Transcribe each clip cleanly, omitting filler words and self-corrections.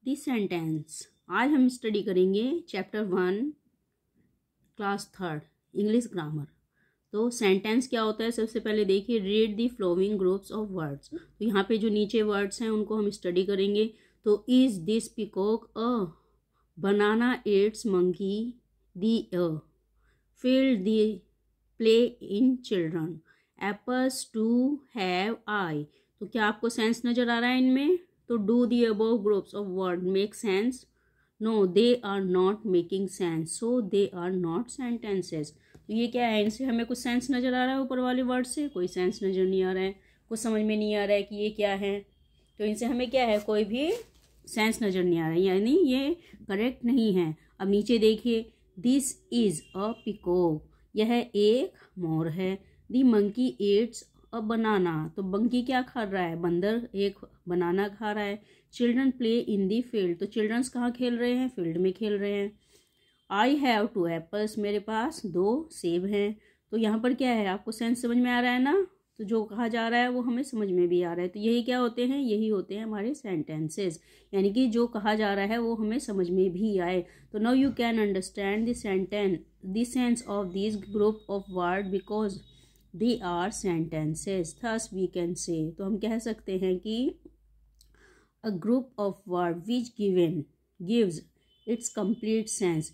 The sentence. आज हम study करेंगे चैप्टर 1 क्लास 3 इंग्लिश ग्रामर। तो सेंटेंस क्या होता है, सबसे पहले देखिए, read the flowing groups of words. तो यहाँ पे जो नीचे वर्ड्स हैं उनको हम स्टडी करेंगे। तो is this peacock a banana eats monkey the a field the play in children apples to have I. तो क्या आपको सेंस नजर आ रहा है इनमें? तो do the above groups of word make sense? No, they are not making sense, so they are not sentences. तो ये क्या है, इनसे हमें कुछ सेंस नजर आ रहा है? ऊपर वाले वर्ड से कोई सेंस नजर नहीं आ रहा है, कुछ समझ में नहीं आ रहा है कि ये क्या है। तो इनसे हमें क्या है, कोई भी सेंस नजर नहीं आ रहा है, यानी ये करेक्ट नहीं है। अब नीचे देखिए, दिस इज अ पिकॉक, यह एक मोर है। दी मंकी एट्स अ बनाना, तो मंकी क्या खा रहा है? बंदर एक बनाना खा रहा है। Children play in the field, तो चिल्ड्रंस कहाँ खेल रहे हैं? फील्ड में खेल रहे हैं। आई हैव 2 एप्पल्स, मेरे पास 2 सेब हैं। तो यहाँ पर क्या है, आपको सेंस समझ में आ रहा है ना? तो जो कहा जा रहा है वो हमें समझ में भी आ रहा है। तो यही क्या होते हैं, यही होते हैं हमारे सेंटेंसेस, यानी कि जो कहा जा रहा है वो हमें समझ में भी आए। तो now you can understand the sentence, the sense of this group of word because they are sentences. Thus we can say, तो हम कह सकते हैं कि a group of words which gives its complete sense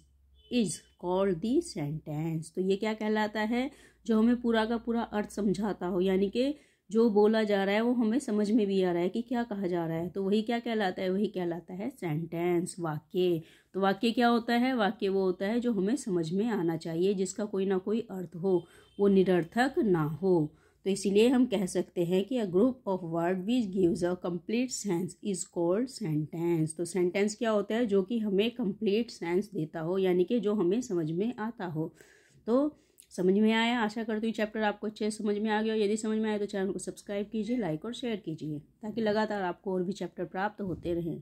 is called the sentence। तो ये क्या कहलाता है? जो हमें पूरा का पूरा अर्थ समझाता हो, यानी कि जो बोला जा रहा है वो हमें समझ में भी आ रहा है कि क्या कहा जा रहा है, तो वही क्या कहलाता है? वही कहलाता है सेंटेंस, वाक्य। तो वाक्य क्या होता है? वाक्य वो होता है जो हमें समझ में आना चाहिए, जिसका कोई ना कोई अर्थ हो, वो निरर्थक ना हो। तो इसीलिए हम कह सकते हैं कि a group of word which gives a complete sense is called sentence. तो सेंटेंस क्या होता है? जो कि हमें कंप्लीट सेंस देता हो, यानी कि जो हमें समझ में आता हो। तो समझ में आया? आशा करती हूँ चैप्टर आपको अच्छे से समझ में आ गया। यदि समझ में आए तो चैनल को सब्सक्राइब कीजिए, लाइक और शेयर कीजिए, ताकि लगातार आपको और भी चैप्टर प्राप्त होते रहें।